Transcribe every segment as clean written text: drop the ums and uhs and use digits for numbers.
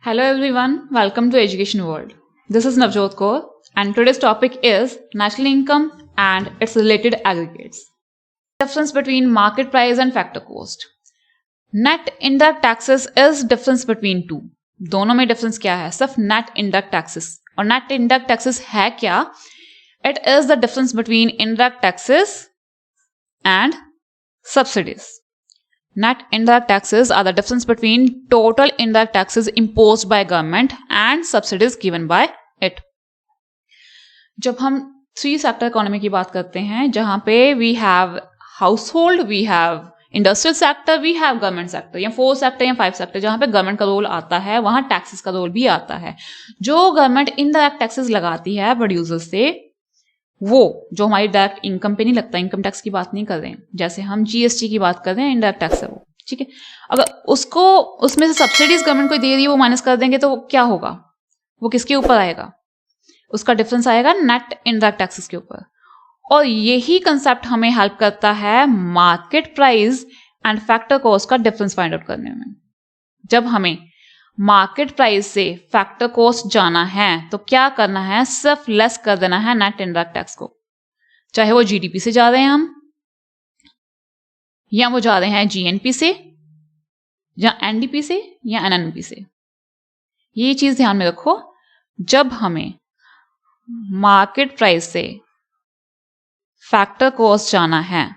Hello everyone, welcome to Education World. This is Navjot Kaur and today's topic is national income and its related aggregates. Difference between market price and factor cost. Net indirect taxes is difference between two. दोनों में difference क्या है? सिर्फ net indirect taxes. और net indirect taxes है क्या? It is the difference between indirect taxes and subsidies. Net indirect taxes are the difference between total indirect taxes imposed by government and subsidies given by it. जब हम 3 sector economy की बात करते हैं जहां पे we have household, we have industrial sector, we have government sector या 4 sector या 5 सेक्टर जहां पे गवर्नमेंट का रोल आता है वहां टैक्सेस का रोल भी आता है. जो गवर्नमेंट इनडायरेक्ट टैक्सेस लगाती है प्रोड्यूसर से वो जो हमारी डायरेक्ट इनकम पे नहीं लगता, इनकम टैक्स की बात नहीं कर रहे हैं, जैसे हम जीएसटी की बात कर रहे हैं, इनडायरेक्ट टैक्स है वो, ठीक है. अगर उसको उसमें से सब्सिडीज गवर्नमेंट को दे रही है वो माइनस कर देंगे तो क्या होगा? वो किसके ऊपर आएगा? उसका डिफरेंस आएगा नेट इनडायरेक्ट टैक्सेस के ऊपर. और यही कंसेप्ट हमें हेल्प करता है market price and factor cost का डिफरेंस फाइंड आउट करने में. जब हमें मार्केट प्राइस से फैक्टर कॉस्ट जाना है तो क्या करना है? सिर्फ लेस कर देना है नेट इनडायरेक्ट टैक्स को, चाहे वो जीडीपी से जा रहे हैं हम या वो जा रहे हैं जीएनपी से या एनडीपी से या एनएनपी से. ये चीज ध्यान में रखो. जब हमें मार्केट प्राइस से फैक्टर कॉस्ट जाना है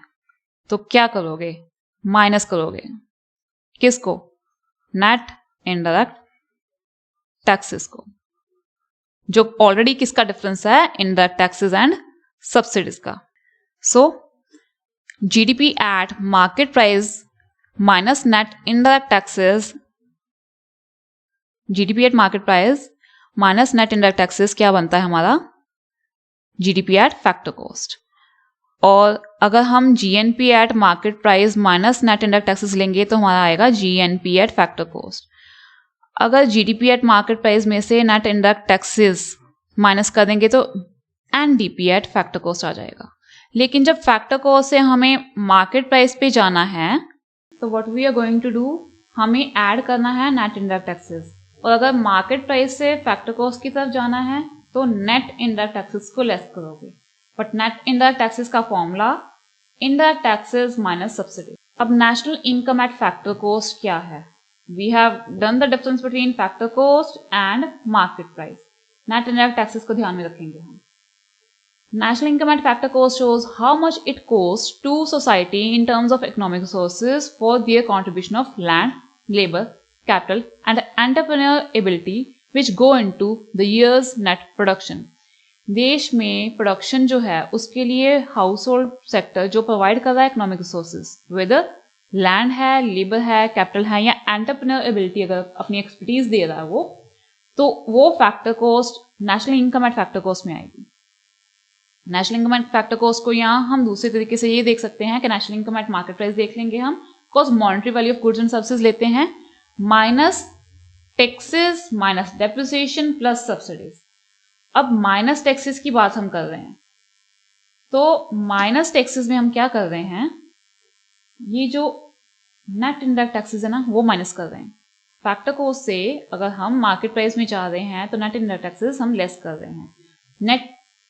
तो क्या करोगे? माइनस करोगे. किसको? नेट इनडायरेक्ट टैक्सेस को, जो ऑलरेडी किसका डिफरेंस है? इनडायरेक्ट टैक्सेस एंड सब्सिडीज का. So GDP at market price minus net indirect taxes, GDP at market price minus net indirect taxes क्या बनता है हमारा? GDP at factor cost. और अगर हम GNP at market price minus net indirect taxes लेंगे तो हमारा आएगा जीएनपी एट फैक्टर कॉस्ट. अगर जीडीपी एट मार्केट प्राइस में से नेट इनडायरेक्ट टैक्सेस माइनस कर देंगे तो एनडीपी एट फैक्टर कॉस्ट आ जाएगा. लेकिन जब फैक्टर कॉस्ट से हमें मार्केट प्राइस पे जाना है तो what we are going to do, हमें ऐड करना है नेट इनडायरेक्ट टैक्सेस. और अगर मार्केट प्राइस से फैक्टर कॉस्ट की तरफ जाना है तो नेट इनडायरेक्ट टैक्सेस को लेस करोगे. बट नेट इनडायरेक्ट टैक्सेस का formula indirect taxes minus subsidy. अब national income at factor cost क्या है? We have done the difference between factor cost and market price. Net indirect taxes को ध्यान में रखेंगे हम. National income at factor cost shows how much it costs to society in terms of economic resources for their contribution of land, labor, capital and entrepreneurial ability which go into the year's net production. देश में production जो है उसके लिए house hold sector जो provide कर रहा है इकोनॉमिक रिसोर्सेज, वेदर लैंड है, लेबर है, कैपिटल है या एंटरप्रेन्योर एबिलिटी अगर अपनी एक्सपर्टीज दे रहा है वो factor cost national income at factor cost में आएगी. National income at factor cost को यहाँ हम दूसरे तरीके से ये देख सकते हैं कि national income eight market price देख लेंगे हम, because monetary value of goods and services लेते हैं minus taxes minus depreciation plus subsidies. अब माइनस टैक्सेस की बात हम कर रहे हैं तो माइनस टैक्सेस में हम क्या कर रहे हैं? ये जो नेट इनडायरेक्ट टैक्सेस है ना वो माइनस कर रहे हैं. फैक्टर कॉस्ट से अगर हम मार्केट प्राइस में जा रहे हैं तो नेट इनडायरेक्ट टैक्सेस हम लेस कर रहे हैं. नेट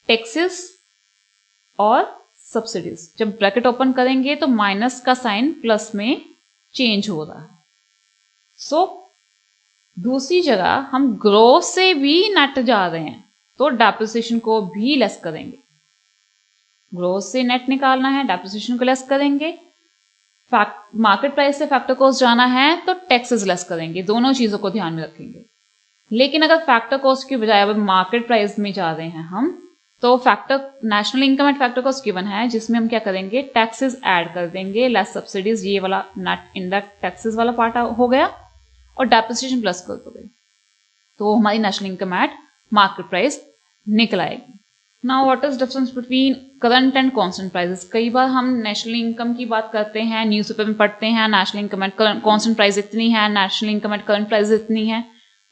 टैक्सेस और सब्सिडीज जब ब्रैकेट ओपन करेंगे तो माइनस का साइन प्लस में चेंज हो रहा है. सो दूसरी जगह हम ग्रोथ से भी नेट जा रहे हैं तो डेप्रिसिएशन को भी लेस करेंगे. ग्रोथ से नेट निकालना है, डेप्रिसिएशन को लेस करेंगे. मार्केट प्राइस से फैक्टर कॉस्ट जाना है तो टैक्सेस लेस करेंगे. दोनों चीजों को ध्यान में रखेंगे. लेकिन अगर फैक्टर कॉस्ट की बजाय अब मार्केट प्राइस में जा रहे हैं हम तो factor national income at factor cost given है जिसमें हम क्या करेंगे? टैक्सेस ऐड कर देंगे, लेस सब्सिडीज, ये वाला नेट इनडायरेक्ट टैक्सेस वाला पार्ट हो गया और डेप्रिसिएशन प्लस कर दोगे तो हमारी national income eight market price निकल आएगी. Now what is difference between current and constant prices? कई बार हम नेशनल इनकम की बात करते हैं, न्यूज़पेपर में पढ़ते हैं national income at constant price इतनी है, national income at current price इतनी है.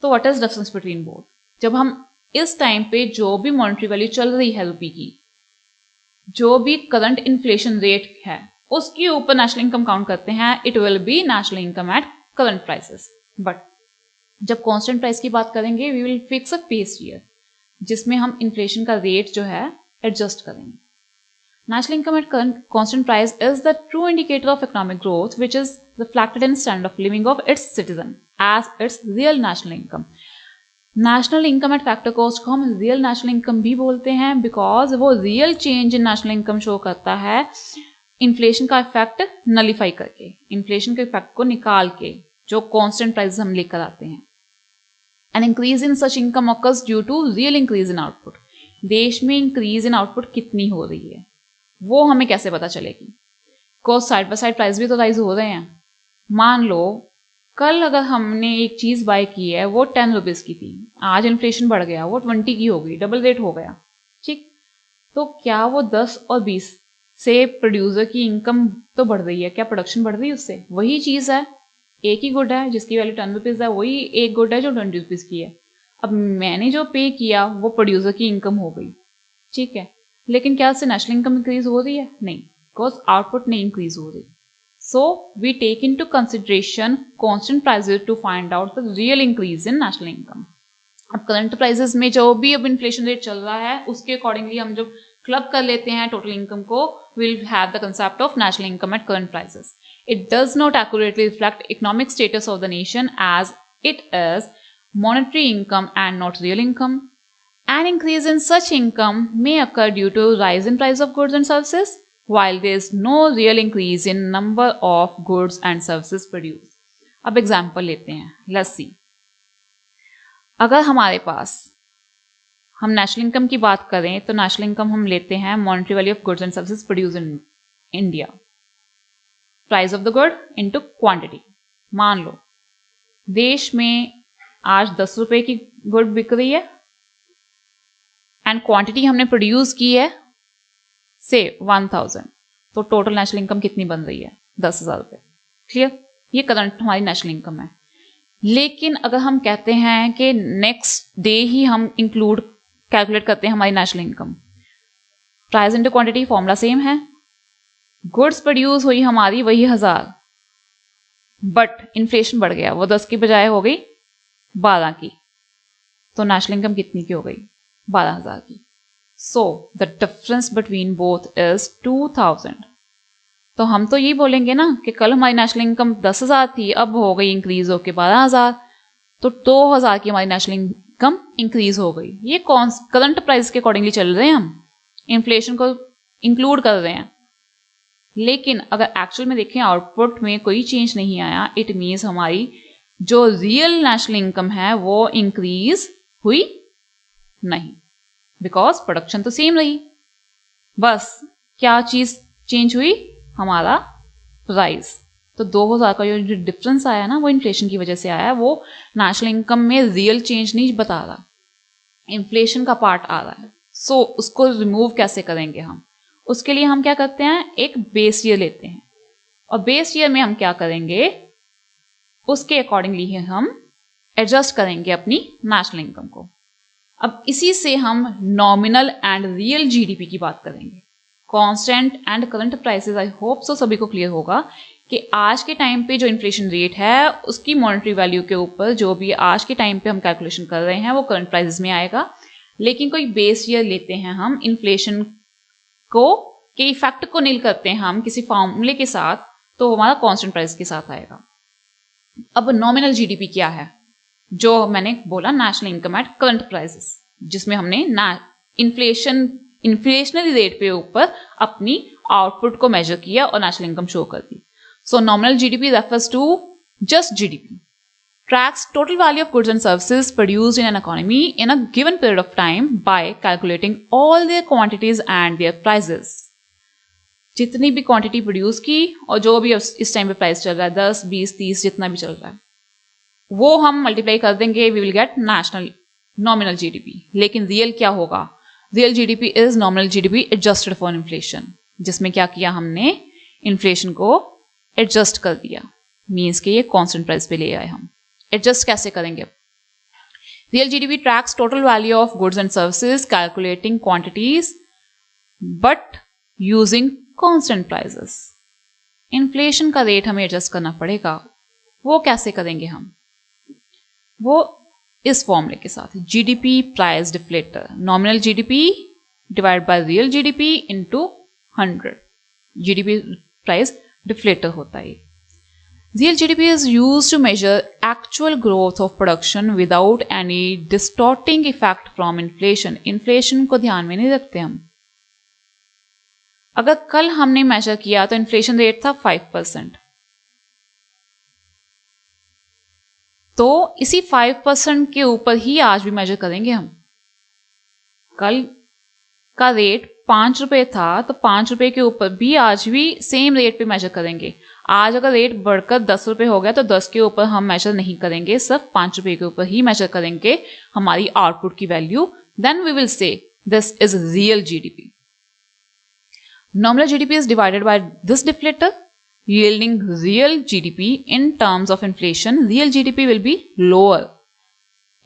तो what is difference between both? जब हम इस टाइम पे जो भी मॉनेटरी वैल्यू चल रही है रुपये की, जो भी करंट इन्फ्लेशन रेट है उसके ऊपर नेशनल इनकम काउंट करते हैं, it will be national income at current prices. But जब कांस्टेंट प्राइस की बात करेंगे we will fix a base year जिसमें हम इन्फ्लेशन का रेट जो है एडजस्ट करेंगे. National income at constant price is the true indicator of economic growth, which is reflected in standard of living of its citizen as its real national income. National income at factor cost को हम real national income भी बोलते हैं because वो real change in national income show करता है inflation का effect nullify करके, inflation के effect को निकाल के जो constant prices हम लेकर आते हैं. An increase in such income occurs due to real increase in output. देश में increase in output कितनी हो रही है वो हमें कैसे पता चलेगी. Cost side by side price भी तो राइज हो रहे हैं. मान लो कल अगर हमने एक चीज़ बाय की है वो 10 रुपीज़ की थी, आज इन्फ्लेशन बढ़ गया वो 20 की हो गई, डबल रेट हो गया. ठीक, तो क्या वो 10 और 20 से प्रोड्यूसर की इनकम तो बढ़ रही है, क्या प्रोडक्शन बढ़ रही है उससे? वही चीज़ है, एक ही गुड है जिसकी वैल्यू 10 रुपीज़ है, वही एक गुड है जो 20 रुपीज़ की है. अब मैंने जो पे किया वो प्रोड्यूसर की इनकम हो गई. ठीक है, लेकिन क्या इससे नेशनल इनकम इंक्रीज हो रही है? नहीं, बिकॉज आउटपुट नहीं इंक्रीज हो रही. So we take into consideration constant prices to find out the real increase in national income. अब करंट प्राइजेस में जो भी अब इन्फ्लेशन रेट चल रहा है उसके अकॉर्डिंगली हम जब क्लब कर लेते हैं टोटल इनकम को, will have the concept of national income at current prices. It does not accurately reflect economic status of the nation as it is monetary income and not real income. An increase in such income may occur due to rise in price of goods and services, while there is no real increase in number of goods and services produced. अब example लेते हैं, let's see. अगर हमारे पास हम national income की बात करें तो नेशनल इनकम हम लेते हैं monetary value of goods and services produce in India, price of the good into quantity. मान लो देश में आज 10 रुपए की गुड बिक रही है एंड क्वांटिटी हमने प्रोड्यूस की है से 1000, तो टोटल नेशनल इनकम कितनी बन रही है? 10,000 रुपये. क्लियर? ये करंट हमारी नेशनल इनकम है. लेकिन अगर हम कहते हैं कि नेक्स्ट डे ही हम इंक्लूड कैलकुलेट करते हैं हमारी national income, price into quantity formula same है, गुड्स प्रोड्यूस हुई हमारी वही 1000, बट इन्फ्लेशन बढ़ गया, वो 10 की बजाय हो गई 12 की, तो नेशनल इनकम कितनी की हो गई? 12,000 की. So the difference between both is 2000. तो हम तो यही बोलेंगे ना कि कल हमारी नेशनल इनकम 10,000 थी, अब हो गई इंक्रीज होके 12,000, तो 2,000 की हमारी नेशनल इनकम इंक्रीज हो गई. ये कौन करंट प्राइस के अकॉर्डिंगली चल रहे हैं, हम इन्फ्लेशन को इंक्लूड कर रहे हैं. लेकिन अगर एक्चुअल में देखें आउटपुट में कोई चेंज नहीं आया, इट मीन्स हमारी जो रियल नेशनल इनकम है वो इंक्रीज हुई नहीं, बिकॉज प्रोडक्शन तो सेम रही. बस क्या चीज चेंज हुई? हमारा प्राइस. तो 2000 का जो डिफरेंस आया ना वो इन्फ्लेशन की वजह से आया, वो नेशनल इनकम में रियल चेंज नहीं बता रहा, इन्फ्लेशन का पार्ट आ रहा है. सो उसको रिमूव कैसे करेंगे हम? उसके लिए हम क्या करते हैं, एक बेस ईयर लेते हैं, और बेस ईयर में हम क्या करेंगे, उसके अकॉर्डिंगली ही हम एडजस्ट करेंगे अपनी नेशनल इनकम को. अब इसी से हम नॉमिनल एंड रियल जीडीपी की बात करेंगे. Constant and current prices, I hope so सभी को क्लियर होगा कि आज के टाइम पे जो इन्फ्लेशन रेट है उसकी मॉनेटरी वैल्यू के ऊपर जो भी आज के टाइम पे हम कैलकुलेशन कर रहे हैं वो करंट प्राइसेस में आएगा. लेकिन कोई बेस ईयर लेते हैं हम, इन्फ्लेशन को के इफेक्ट को नील करते हैं हम किसी फॉर्मूले के साथ, तो हमारा कांस्टेंट प्राइस के साथ आएगा. अब नॉमिनल जीडीपी क्या है? जो मैंने बोला national income at current prices, जिसमें हमने इन्फ्लेशनरी रेट पे ऊपर अपनी आउटपुट को मेजर किया और नेशनल इनकम शो कर दी. So nominal GDP refers to just GDP, tracks total value of goods and services produced in an economy in a given period of time by calculating all their quantities and their prices. जितनी भी quantity produce की और जो भी इस time पे price चल रहा है 10, 20, 30 जितना भी चल रहा है वो हम मल्टीप्लाई कर देंगे, we will get national nominal GDP. लेकिन रियल क्या होगा? Real GDP is nominal GDP adjusted for inflation, जिसमें क्या किया हमने, इन्फ्लेशन को एडजस्ट कर दिया. मीन्स के ये कॉन्स्टेंट प्राइस पे ले आए हम. एडजस्ट कैसे करेंगे? Real GDP tracks total value of goods and services calculating quantities but using constant prices. Inflation का रेट हमें एडजस्ट करना पड़ेगा, वो कैसे करेंगे हम? वो इस फॉर्मूले के साथ, GDP price deflator, nominal GDP divide by real GDP into 100, GDP price deflator होता है। Real GDP is used to measure actual growth of production without any distorting effect from inflation. Inflation को ध्यान में नहीं रखते हम। अगर कल हमने मेजर किया तो इन्फ्लेशन रेट था 5%, तो इसी 5% के ऊपर ही आज भी मेजर करेंगे हम। कल का रेट 5 रुपए था तो 5 रुपए के ऊपर भी आज भी सेम रेट पे मेजर करेंगे। आज अगर रेट बढ़कर 10 रुपए हो गया तो 10 के ऊपर हम मेजर नहीं करेंगे, सिर्फ 5 रुपए के ऊपर ही मेजर करेंगे हमारी आउटपुट की value. Then we will say this is real GDP. Nominal GDP is divided by this deflator yielding real GDP in terms of inflation. Real GDP will be lower.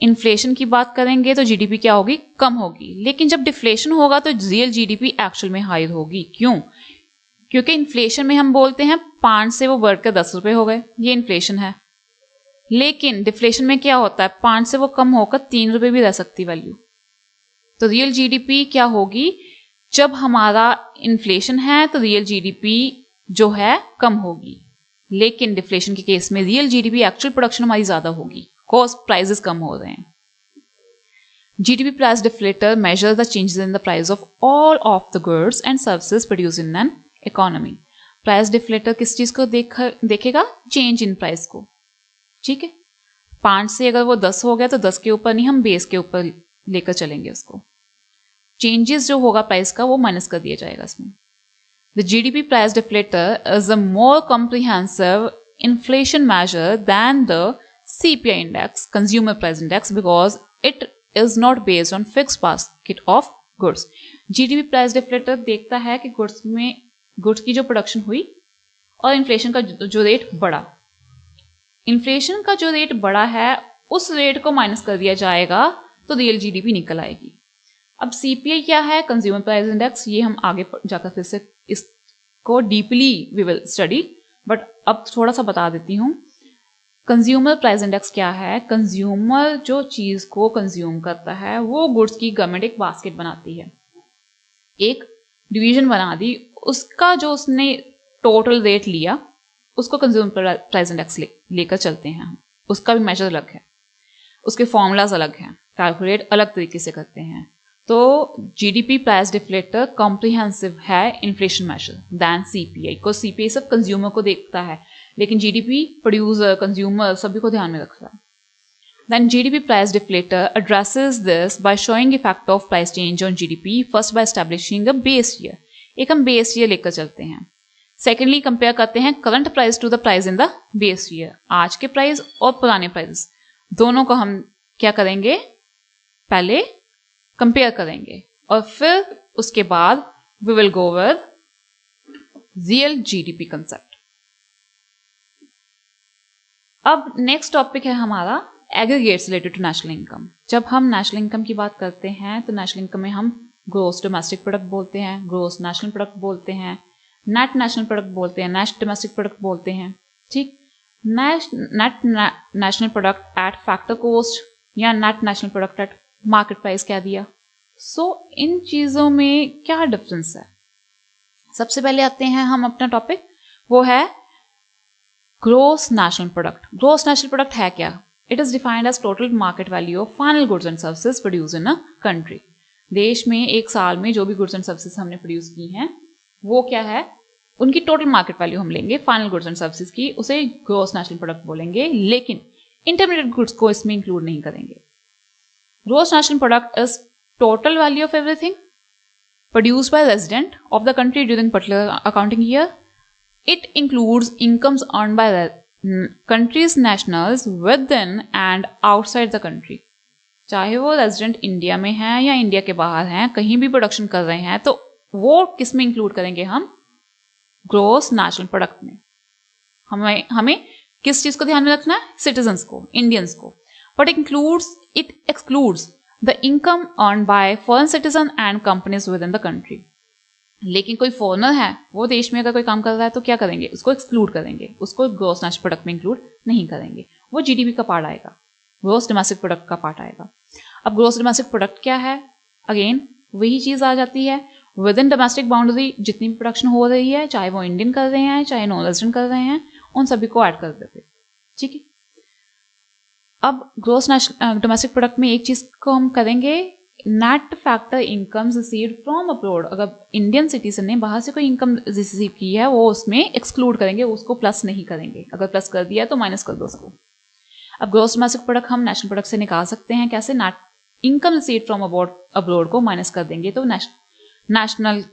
Inflation की बात करेंगे तो GDP क्या होगी, कम होगी, लेकिन जब डिफ्लेशन होगा तो रियल जीडीपी एक्चुअल में हाई होगी। क्यों? क्योंकि इन्फ्लेशन में हम बोलते हैं 5 से वो बढ़कर 10 रुपए हो गए, ये इन्फ्लेशन है। लेकिन डिफ्लेशन में क्या होता है, 5 से वो कम होकर 3 रुपए भी रह सकती वैल्यू। तो रियल जीडीपी क्या होगी, जब हमारा इन्फ्लेशन है तो रियल जीडीपी जो है कम होगी, लेकिन डिफ्लेशन के केस में रियल जीडीपी एक्चुअल प्रोडक्शन हमारी ज्यादा होगी, कॉस्ट प्राइसेस कम हो रहे हैं। GDP price deflator measure the changes in the price of all of the goods and services produce in an economy. Price deflator किस चीज को देखेगा, चेंज इन प्राइस को। ठीक है, 5 से अगर वो 10 हो गया तो 10 के ऊपर नहीं, हम बेस के ऊपर लेकर चलेंगे उसको। चेंजेस जो होगा प्राइस का वो माइनस कर दिया जाएगा इसमें। The GDP price deflator is a more comprehensive inflation measure than the CPI index, consumer price index, because it is not based on fixed basket of goods. GDP price deflator देखता है कि goods की जो production हुई और inflation का जो rate बढ़ा। इन्फ्लेशन का जो रेट बढ़ा है उस रेट को माइनस कर दिया जाएगा तो रियल जीडीपी निकल आएगी। अब सीपीआई क्या है, कंज्यूमर प्राइस इंडेक्स, ये हम आगे जाकर फिर से इसको deeply we will study, but अब थोड़ा सा बता देती हूँ। कंज्यूमर प्राइस इंडेक्स क्या है, कंज्यूमर जो चीज को कंज्यूम करता है वो गुड्स की गवर्नमेंट एक बास्केट बनाती है, एक डिवीजन बना दी, उसका जो उसने टोटल रेट लिया उसको कंज्यूमर प्राइस इंडेक्स लेकर चलते हैं हम। उसका भी मेजर अलग है, उसके फॉर्मूलाज अलग हैं, कैलकुलेट अलग तरीके से करते हैं। तो जीडीपी प्राइस डिफ्लेटर कॉम्प्रिहेंसिव है इन्फ्लेशन मेजर दैन सीपीआई को। सीपीआई सब कंज्यूमर को देखता है, लेकिन जीडीपी प्रोड्यूसर, कंज्यूमर सभी को ध्यान में रखता है। Then GDP price deflator addresses this by showing effect of price change on GDP, first by establishing a base year. एक हम base year लेकर चलते हैं। Secondly, कंपेयर करते हैं current price to the price in the base year. आज के price और पुराने प्राइस दोनों को हम क्या करेंगे, पहले कंपेयर करेंगे और फिर उसके बाद we will go with real GDP concept. अब नेक्स्ट टॉपिक है हमारा aggregates related to national income. जब हम नेशनल इनकम की बात करते हैं तो नेशनल इनकम में हम ग्रोस डोमेस्टिक प्रोडक्ट बोलते हैं, ग्रोस नेशनल प्रोडक्ट बोलते हैं, नेट नेशनल प्रोडक्ट बोलते हैं, नेट डोमेस्टिक प्रोडक्ट बोलते हैं। ठीक, net national product at factor cost या net national product at market price क्या दिया। सो इन चीजों में क्या डिफरेंस है, सबसे पहले आते हैं हम अपना टॉपिक, वो है gross national product. Gross national product है क्या? It is defined as total market value of final goods and services produce in a country. देश में एक साल में जो भी गुड्स एंड सर्विसेज हमने प्रोड्यूस की हैं वो क्या है, उनकी टोटल मार्केट वैल्यू हम लेंगे फाइनल गुड्स एंड सर्विसेज की, उसे ग्रोस नेशनल प्रोडक्ट बोलेंगे, लेकिन इंटरमीडिएट गुड्स को इसमें इंक्लूड नहीं करेंगे। Gross national product is total value of everything produced by resident of the country during particular accounting year. It includes incomes earned by the country's nationals within and outside the country. चाहे वो resident India में हैं या India के बाहर हैं, कहीं भी प्रोडक्शन कर रहे हैं तो वो किस में इंक्लूड करेंगे हम, ग्रोस नेशनल प्रोडक्ट में। हमें किस चीज को ध्यान में रखना है, सिटीजन्स को, इंडियंस को। But it excludes the income earned by foreign citizen and companies within the country. लेकिन कोई फॉरेनर है, वो देश में अगर कोई काम कर रहा है तो क्या करेंगे, उसको एक्सक्लूड करेंगे, उसको ग्रोस नेशनल प्रोडक्ट में इंक्लूड नहीं करेंगे, वो जीडीपी का पार्ट आएगा। ग्रोस डोमेस्टिक प्रोडक्ट का पार्ट आएगा। अब ग्रोस डोमेस्टिक प्रोडक्ट क्या है, अगेन वही चीज़ आ जाती है, विद इन डोमेस्टिक बाउंड्री जितनी भी प्रोडक्शन हो रही है, चाहे वो इंडियन कर रहे हैं चाहे नॉन रेजिडेंट कर रहे हैं, उन सभी को ऐड कर देते, ठीक है। अब ग्रोस डोमेस्टिक प्रोडक्ट में एक चीज़ को हम करेंगे, net factor income received from abroad. अगर इंडियन सिटीजन ने बाहर से कोई इनकम रिसीव की है वो उसमें एक्सक्लूड करेंगे, उसको प्लस नहीं करेंगे, अगर प्लस कर दिया तो माइनस कर दो उसको। अब ग्रोस डोमेस्टिक प्रोडक्ट हम नेशनल प्रोडक्ट से निकाल सकते हैं कैसे, net income received from abroad को माइनस कर देंगे तो नेशनल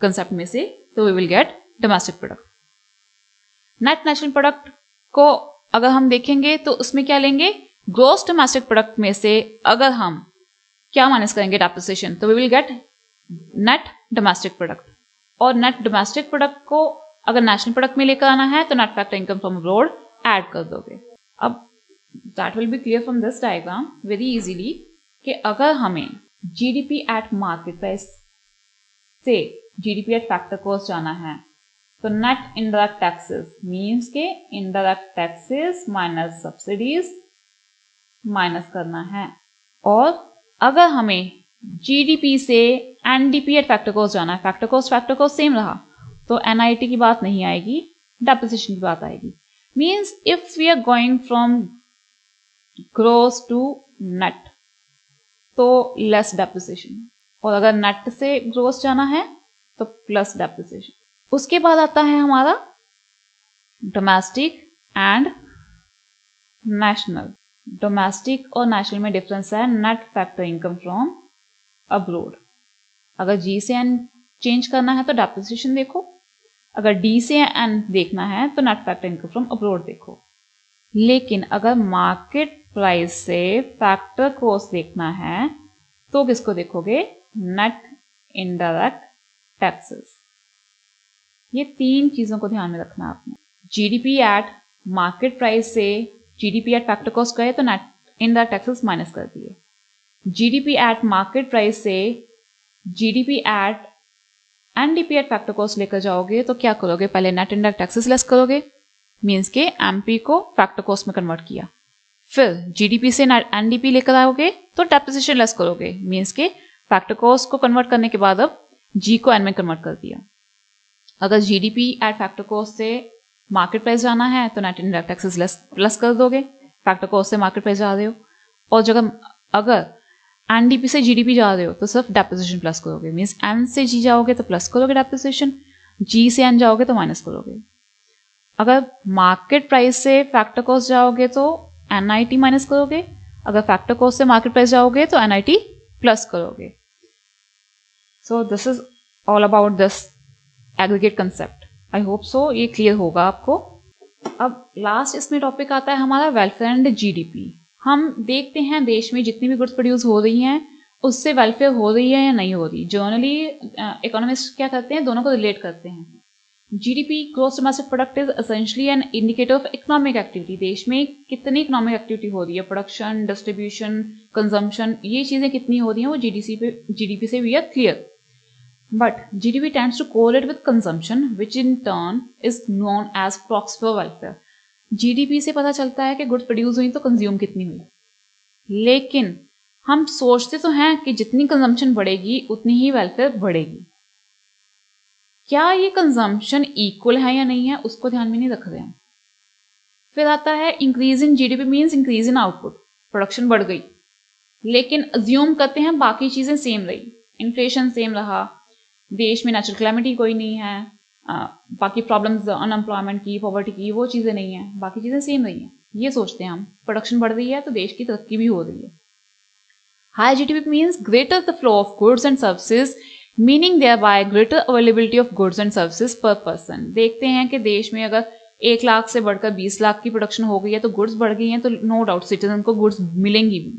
कंसेप्ट में से, तो we will get domestic product. Net national product को अगर हम देखेंगे तो उसमें क्या लेंगे, ग्रोस डोमेस्टिक प्रोडक्ट में से अगर हम क्या माइनस करेंगे, डेप्रिसिएशन, तो we will get net domestic product. और नेट डोमेस्टिक प्रोडक्ट को अगर नेशनल प्रोडक्ट में लेकर आना है तो net factor income from abroad add कर दोगे। अब that will be clear from this diagram very easily कि अगर हमें जीडीपी एट मार्केट प्राइस से जीडीपी एट फैक्टर कॉस्ट जाना है तो नेट इनडायरेक्ट टैक्सेस मीन्स के indirect taxes minus subsidies minus करना है। और अगर हमें जीडीपी से एनडीपी एट फैक्टर कॉस्ट जाना है, फैक्टर कॉस्ट सेम रहा तो एनआईटी की बात नहीं आएगी, डेप्रिसिएशन की बात आएगी। Means if we are going from gross to net तो लेस डेप्रिसिएशन, और अगर नेट से ग्रोस जाना है तो प्लस डेप्रिसिएशन। उसके बाद आता है हमारा डोमेस्टिक एंड नेशनल। डोमेस्टिक और नेशनल में डिफरेंस है net factor income from abroad. अगर जी से एन चेंज करना है तो डेप्रिसिएशन देखो, अगर डी से एन देखना है तो net factor income from abroad देखो। लेकिन अगर मार्केट प्राइस से फैक्टर कॉस्ट देखना है तो किसको देखोगे, नेट इनडायरेक्ट टैक्सेस। ये तीन चीजों को ध्यान में रखना आपने। जीडीपी एट मार्केट प्राइस से जीडीपी एट फैक्टर कॉस्ट गए तो नेट इनडायरेक्ट टैक्सेस माइनस कर दिए। जीडीपी एट मार्केट प्राइस से GDP eight NDP at factor cost लेकर जाओगे तो क्या करोगे, पहले नेट इनडायरेक्ट टैक्सेस लेस करोगे, मीन्स के एमपी को फैक्टर कॉस्ट में कन्वर्ट किया। फिर जीडीपी से एनडीपी लेकर आओगे तो डेप्रिसिएशन लेस करोगे, मीन्स के फैक्टर कॉस्ट को कन्वर्ट करने के बाद अब जी को एन में कन्वर्ट कर दिया। अगर जीडीपी एट फैक्टर कॉस्ट से मार्केट प्राइस जाना है तो net indirect taxes less plus कर दोगे, फैक्टर कॉस्ट से मार्केट प्राइस जा रहे हो। और जगह अगर एनडीपी से जीडीपी जा रहे हो तो सिर्फ डेप्रिसिएशन प्लस करोगे, मीन्स एन से जी जाओगे तो प्लस करोगे डेप्रिसिएशन, जी से एन जाओगे तो माइनस करोगे। अगर मार्केट प्राइस से फैक्टर कॉस्ट जाओगे तो एनआईटी माइनस करोगे, अगर फैक्टर कॉस्ट से मार्केट प्राइस जाओगे तो एनआईटी प्लस करोगे। सो this is all about this aggregate concept. I hope so ये क्लियर होगा आपको। अब लास्ट इसमें टॉपिक आता है हमारा वेलफेयर एंड जीडीपी। हम देखते हैं देश में जितनी भी गुड्स प्रोड्यूस हो रही हैं उससे वेलफेयर हो रही है या नहीं हो रही। जनरली इकोनॉमिस्ट क्या करते हैं, दोनों को रिलेट करते हैं। GDP gross domestic product is essentially an indicator of economic activity. देश में कितनी इकोनॉमिक एक्टिविटी हो रही है, प्रोडक्शन, डिस्ट्रीब्यूशन, कंजम्पशन, ये चीजें कितनी हो रही हैं वो जीडीपी से we are clear. But GDP tends to correlate with consumption, which in turn is known as proxy for welfare. GDP से पता चलता है कि गुड्स प्रोड्यूस हुई तो कंज्यूम कितनी हुई, लेकिन हम सोचते तो हैं कि जितनी कंजम्पशन बढ़ेगी उतनी ही वेलफेयर बढ़ेगी। क्या ये कंजम्पशन इक्वल है या नहीं है उसको ध्यान में नहीं रख रहे हैं। फिर आता है increase in GDP means increase in output. Production बढ़ गई लेकिन अज्यूम करते हैं बाकी चीजें सेम रही, इन्फ्लेशन सेम रहा, देश में नेचुरल क्लैमिटी कोई नहीं है, बाकी प्रॉब्लम्स अनएम्प्लॉयमेंट की, पॉवर्टी की, वो चीज़ें नहीं है, बाकी चीज़ें सेम रही हैं। ये सोचते हैं हम, प्रोडक्शन बढ़ रही है तो देश की तरक्की भी हो रही है। High GDP means greater the flow of goods and services, meaning thereby greater availability of goods and services per person. देखते हैं कि देश में अगर 1 लाख से बढ़कर 20 लाख की प्रोडक्शन हो गई है तो गुड्स बढ़ गई हैं तो नो डाउट सिटीजन को गुड्स मिलेंगी भी।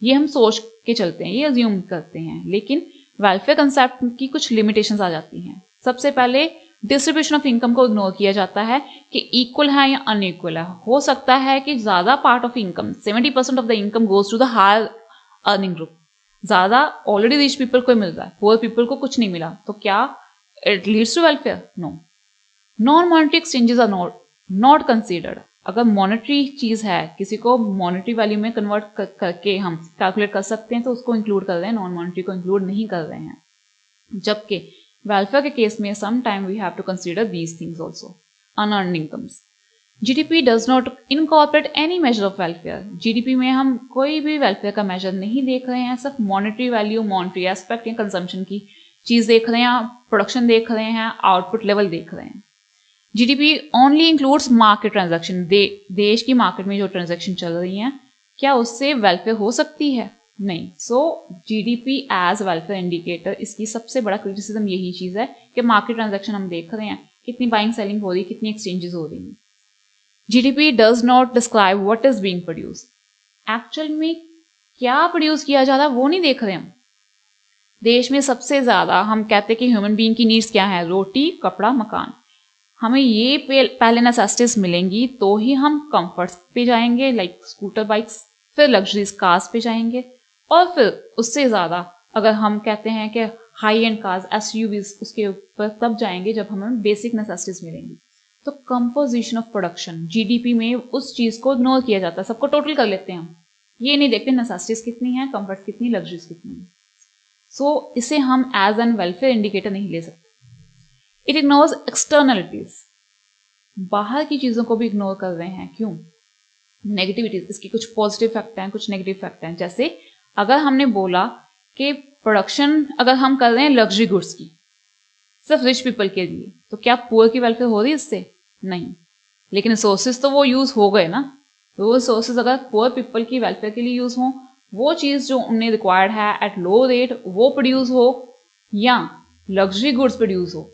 ये हम सोच के चलते हैं, ये अज्यूम करते हैं, लेकिन वेलफेयर कंसेप्ट की कुछ लिमिटेशंस आ जाती हैं। सबसे पहले डिस्ट्रीब्यूशन ऑफ इनकम को इग्नोर किया जाता है कि इक्वल है या अनइक्वल है। हो सकता है कि ज्यादा part of income 70% of the income goes to the higher earning group, ज्यादा ऑलरेडी रिच पीपल को मिल रहा है, पुअर पीपल को कुछ नहीं मिला, तो क्या it leads to welfare? No. Non monetary exchanges are not considered. अगर मॉनेटरी चीज़ है, किसी को मॉनेटरी वैल्यू में कन्वर्ट करके हम कैलकुलेट कर सकते हैं तो उसको इंक्लूड कर रहे हैं, नॉन मॉनेटरी को इंक्लूड नहीं कर रहे हैं। जबकि वेलफेयर के केस में some time we have to consider these things also. Unearned incomes, GDP does not incorporate any measure of welfare. GDP में हम कोई भी वेलफेयर का मेजर नहीं देख रहे हैं, सिर्फ मॉनेटरी वैल्यू, मॉनेटरी एस्पेक्ट या कंजम्पशन की चीज़ देख रहे हैं, प्रोडक्शन देख रहे हैं, आउटपुट लेवल देख रहे हैं। GDP only includes market transaction, देश की मार्केट में जो ट्रांजैक्शन चल रही हैं, क्या उससे वेलफेयर हो सकती है? नहीं। सो जीडीपी एज वेलफेयर इंडिकेटर, इसकी सबसे बड़ा क्रिटिसिज्म यही चीज़ है कि मार्केट ट्रांजैक्शन हम देख रहे हैं, कितनी बाइंग सेलिंग हो रही है, कितनी एक्सचेंजेस हो रही हैं। GDP does not describe what is being produce, actual में क्या प्रोड्यूस किया जा रहा है वो नहीं देख रहे हम। देश में सबसे ज़्यादा हम कहते हैं कि ह्यूमन बीइंग की नीड्स क्या है, रोटी, कपड़ा, मकान। हमें ये पहले नेसेसिटीज मिलेंगी तो ही हम कंफर्ट्स पे जाएंगे, लाइक स्कूटर बाइक्स, फिर लग्जरीज कार्स पे जाएंगे, और फिर उससे ज़्यादा अगर हम कहते हैं कि हाई एंड कार्स, एसयूवीज, उसके ऊपर तब जाएंगे जब हमें बेसिक नेसेसिटीज मिलेंगी। तो कंपोजिशन ऑफ प्रोडक्शन, जीडीपी में उस चीज़ को इग्नोर किया जाता है, सबको टोटल कर लेते हैं हम, ये नहीं देखते नेसेसिटीज कितनी है, कंफर्ट कितनी, लग्जरीज कितनी है। सो इसे हम एज एन वेलफेयर इंडिकेटर नहीं ले सकते। इट इग्नोर्स एक्सटर्नलिटीज, बाहर की चीज़ों को भी इग्नोर कर रहे हैं। क्यों? नेगेटिविटीज, इसकी कुछ पॉजिटिव फैक्ट हैं, कुछ नेगेटिव फैक्ट हैं। जैसे अगर हमने बोला कि प्रोडक्शन अगर हम कर रहे हैं लग्जरी गुड्स की सिर्फ रिच पीपल के लिए, तो क्या पुअर की वेलफेयर हो रही है इससे? नहीं। लेकिन रिसोर्सेज तो वो यूज़ हो गए ना। वो रिसोर्सेज अगर पुअर पीपल की वेलफेयर के लिए यूज़ हो, वो चीज़ जो उन्हें रिक्वायर्ड है एट लो रेट वो प्रोड्यूस हो, या लग्जरी गुड्स प्रोड्यूस हो,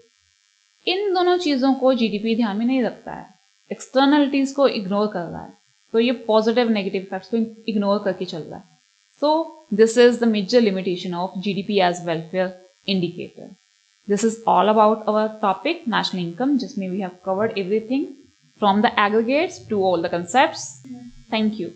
इन दोनों चीज़ों को जीडीपी ध्यान में नहीं रखता है, एक्सटर्नलिटीज़ को इग्नोर कर रहा है। तो ये पॉजिटिव नेगेटिव फैक्ट्स को इग्नोर करके चल रहा है। So this is the major limitation of GDP as welfare indicator. This is all about our topic, national income, जिसमें we have covered everything from the aggregates to all the concepts. Thank you.